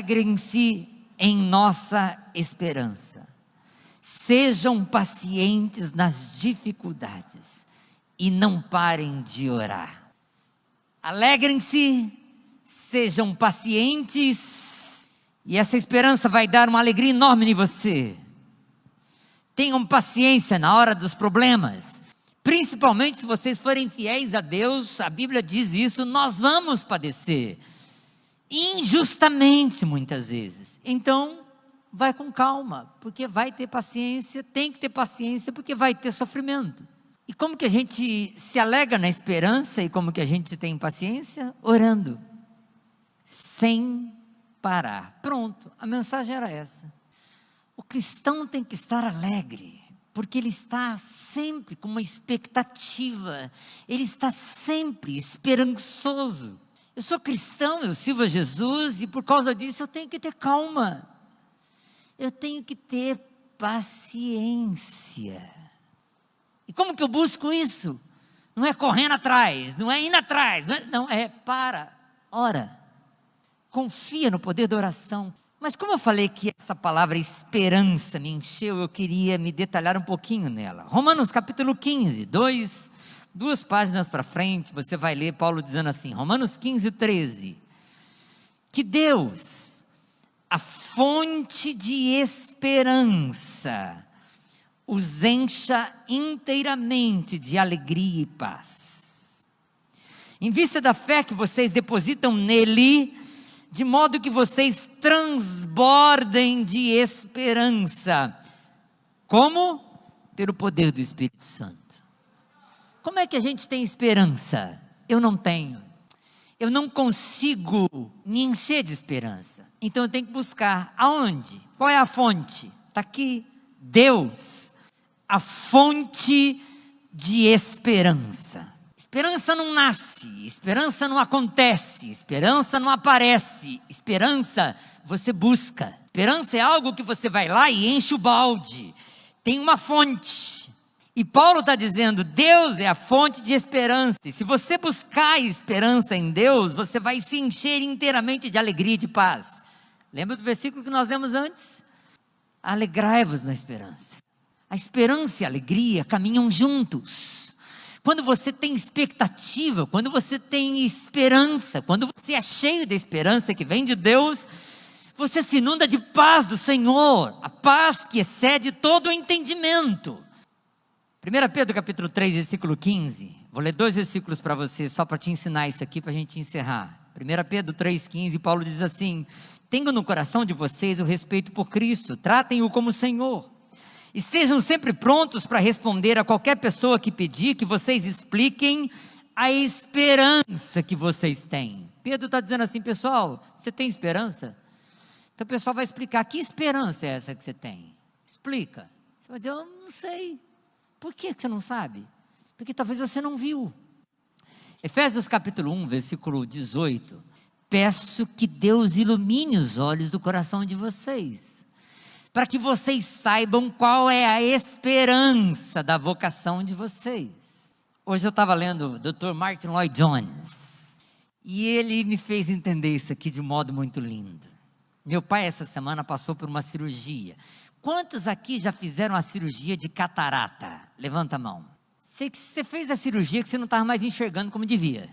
alegrem-se em nossa esperança. Sejam pacientes nas dificuldades e não parem de orar. Alegrem-se, sejam pacientes, e essa esperança vai dar uma alegria enorme em você. Tenham paciência na hora dos problemas, principalmente se vocês forem fiéis a Deus. A Bíblia diz isso: nós vamos padecer, injustamente muitas vezes. Então, vai com calma, porque vai ter paciência, tem que ter paciência, porque vai ter sofrimento. E como que a gente se alegra na esperança e como que a gente tem paciência? Orando, sem parar. Pronto, a mensagem era essa. O cristão tem que estar alegre, porque ele está sempre com uma expectativa, ele está sempre esperançoso. Eu sou cristão, eu sirvo a Jesus, e por causa disso eu tenho que ter calma, eu tenho que ter paciência. E como que eu busco isso? Não é correndo atrás, não é indo atrás, não é para, ora, confia no poder da oração. Mas como eu falei que essa palavra esperança me encheu, eu queria me detalhar um pouquinho nela. Romanos capítulo 15, duas páginas para frente, você vai ler Paulo dizendo assim, Romanos 15, 13, que Deus, a fonte de esperança, os encha inteiramente de alegria e paz, em vista da fé que vocês depositam nele, de modo que vocês transbordem de esperança. Como? Pelo poder do Espírito Santo. Como é que a gente tem esperança? Eu não tenho. Eu não consigo me encher de esperança. Então eu tenho que buscar. Aonde? Qual é a fonte? Está aqui. Deus, a fonte de esperança. Esperança não nasce, esperança não acontece, esperança não aparece, esperança você busca. Esperança é algo que você vai lá e enche o balde, tem uma fonte. E Paulo está dizendo, Deus é a fonte de esperança, e se você buscar esperança em Deus, você vai se encher inteiramente de alegria e de paz. Lembra do versículo que nós lemos antes? Alegrai-vos na esperança. A esperança e a alegria caminham juntos. Quando você tem expectativa, quando você tem esperança, quando você é cheio da esperança que vem de Deus, você se inunda de paz do Senhor, a paz que excede todo o entendimento. 1 Pedro capítulo 3, versículo 15, vou ler 2 versículos para você, só para te ensinar isso aqui, para a gente encerrar. 1 Pedro 3,15, Paulo diz assim, tenho no coração de vocês o respeito por Cristo, tratem-o como Senhor. E sejam sempre prontos para responder a qualquer pessoa que pedir, que vocês expliquem a esperança que vocês têm. Pedro está dizendo assim, pessoal, você tem esperança? Então o pessoal vai explicar, que esperança é essa que você tem? Explica. Você vai dizer, eu não sei. Por que você não sabe? Porque talvez você não viu. Efésios capítulo 1, versículo 18. Peço que Deus ilumine os olhos do coração de vocês, para que vocês saibam qual é a esperança da vocação de vocês. Hoje eu estava lendo o Dr. Martin Lloyd Jones, e ele me fez entender isso aqui de modo muito lindo. Meu pai essa semana passou por uma cirurgia. Quantos aqui já fizeram a cirurgia de catarata? Levanta a mão. Sei que você fez a cirurgia que você não estava mais enxergando como devia.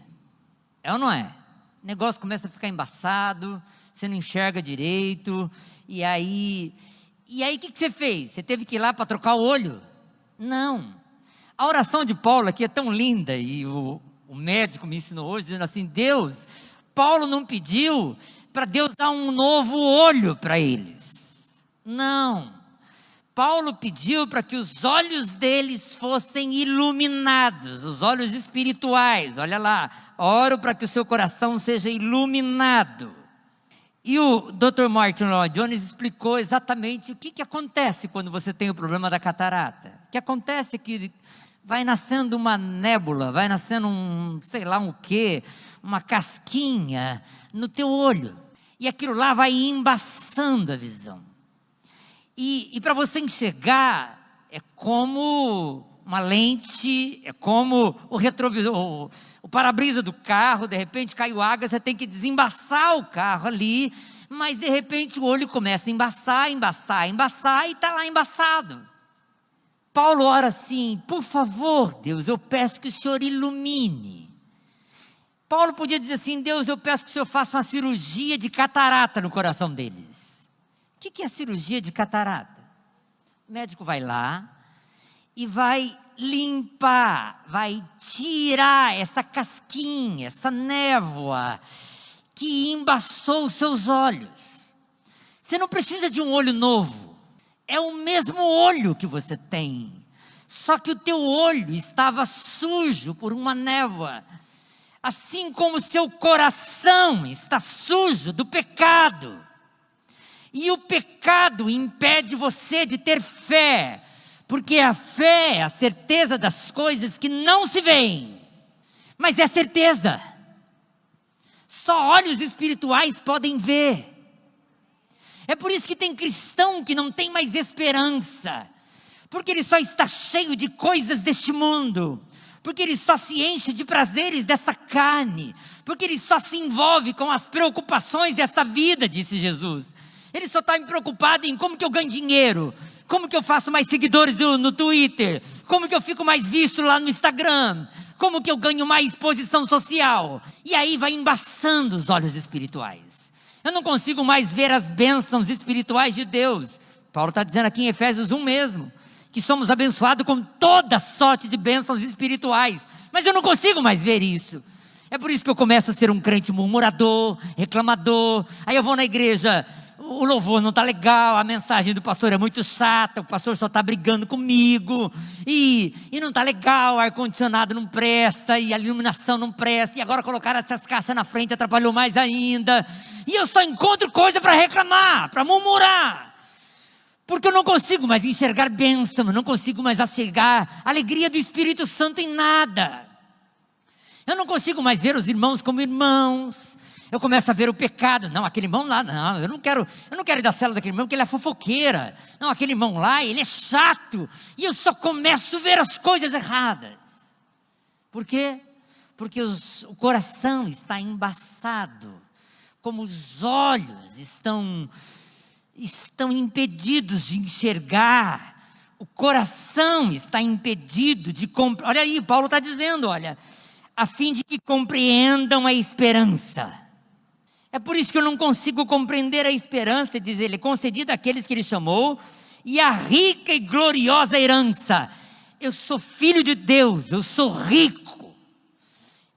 É ou não é? O negócio começa a ficar embaçado, você não enxerga direito, e aí o que você fez? Você teve que ir lá para trocar o olho? Não. A oração de Paulo aqui é tão linda, e o médico me ensinou hoje, dizendo assim, Paulo não pediu para Deus dar um novo olho para eles. Não. Paulo pediu para que os olhos deles fossem iluminados, os olhos espirituais. Olha lá, oro para que o seu coração seja iluminado. E o Dr. Martin Lloyd Jones explicou exatamente o que acontece quando você tem o problema da catarata. O que acontece é que vai nascendo uma nébula, vai nascendo uma casquinha no teu olho. E aquilo lá vai embaçando a visão. E para você enxergar, é como uma lente, é como o retrovisor, o para-brisa do carro, de repente caiu água, você tem que desembaçar o carro ali, Mas de repente o olho começa a embaçar, embaçar, embaçar e está lá embaçado. Paulo ora assim: por favor, Deus, eu peço que o Senhor ilumine. Paulo podia dizer assim: Deus, eu peço que o Senhor faça uma cirurgia de catarata no coração deles. O que é cirurgia de catarata? O médico vai lá e vai limpar, vai tirar essa casquinha, essa névoa que embaçou os seus olhos. Você não precisa de um olho novo, é o mesmo olho que você tem, só que o teu olho estava sujo por uma névoa, assim como o seu coração está sujo do pecado, e o pecado impede você de ter fé, porque a fé é a certeza das coisas que não se veem, mas é certeza. Só olhos espirituais podem ver. É por isso que tem cristão que não tem mais esperança, porque ele só está cheio de coisas deste mundo, porque ele só se enche de prazeres dessa carne, porque ele só se envolve com as preocupações dessa vida, disse Jesus. Ele só está preocupado em como que eu ganho dinheiro, como que eu faço mais seguidores no Twitter, como que eu fico mais visto lá no Instagram, como que eu ganho mais exposição social. E aí vai embaçando os olhos espirituais. Eu não consigo mais ver as bênçãos espirituais de Deus. Paulo está dizendo aqui em Efésios 1 mesmo, que somos abençoados com toda sorte de bênçãos espirituais. Mas eu não consigo mais ver isso. É por isso que eu começo a ser um crente murmurador, reclamador. Aí eu vou na igreja, o louvor não está legal, a mensagem do pastor é muito chata, o pastor só está brigando comigo, e não está legal, o ar-condicionado não presta, e a iluminação não presta, e agora colocaram essas caixas na frente, atrapalhou mais ainda, e eu só encontro coisa para reclamar, para murmurar, porque eu não consigo mais enxergar bênção, eu não consigo mais enxergar alegria do Espírito Santo em nada, eu não consigo mais ver os irmãos como irmãos. Eu começo a ver o pecado. Não, aquele irmão lá, não, eu não quero ir da cela daquele irmão, porque ele é fofoqueira. Não, aquele irmão lá, ele é chato. E eu só começo a ver as coisas erradas. Por quê? Porque o coração está embaçado. Como os olhos estão impedidos de enxergar. O coração está impedido de compreender. Olha aí, Paulo está dizendo, olha, a fim de que compreendam a esperança. É por isso que eu não consigo compreender a esperança, diz ele, concedida àqueles que ele chamou, e a rica e gloriosa herança. Eu sou filho de Deus, eu sou rico,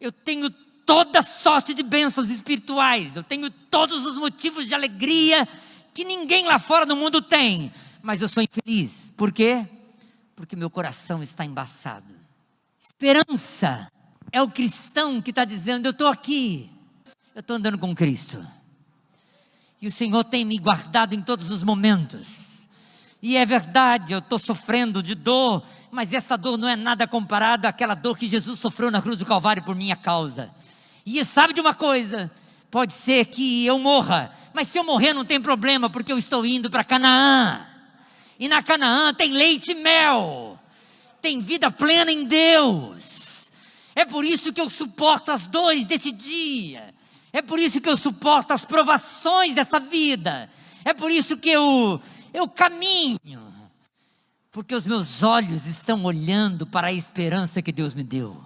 eu tenho toda sorte de bênçãos espirituais, eu tenho todos os motivos de alegria que ninguém lá fora no mundo tem, mas eu sou infeliz. Por quê? Porque meu coração está embaçado. Esperança é o cristão que está dizendo: eu estou aqui, eu estou andando com Cristo, e o Senhor tem me guardado em todos os momentos, e é verdade, eu estou sofrendo de dor, mas essa dor não é nada comparado àquela dor que Jesus sofreu na cruz do Calvário por minha causa. E sabe de uma coisa, pode ser que eu morra, mas se eu morrer não tem problema, porque eu estou indo para Canaã, e na Canaã tem leite e mel, tem vida plena em Deus. É por isso que eu suporto as dores desse dia, é por isso que eu suporto as provações dessa vida, é por isso que eu caminho, porque os meus olhos estão olhando para a esperança que Deus me deu.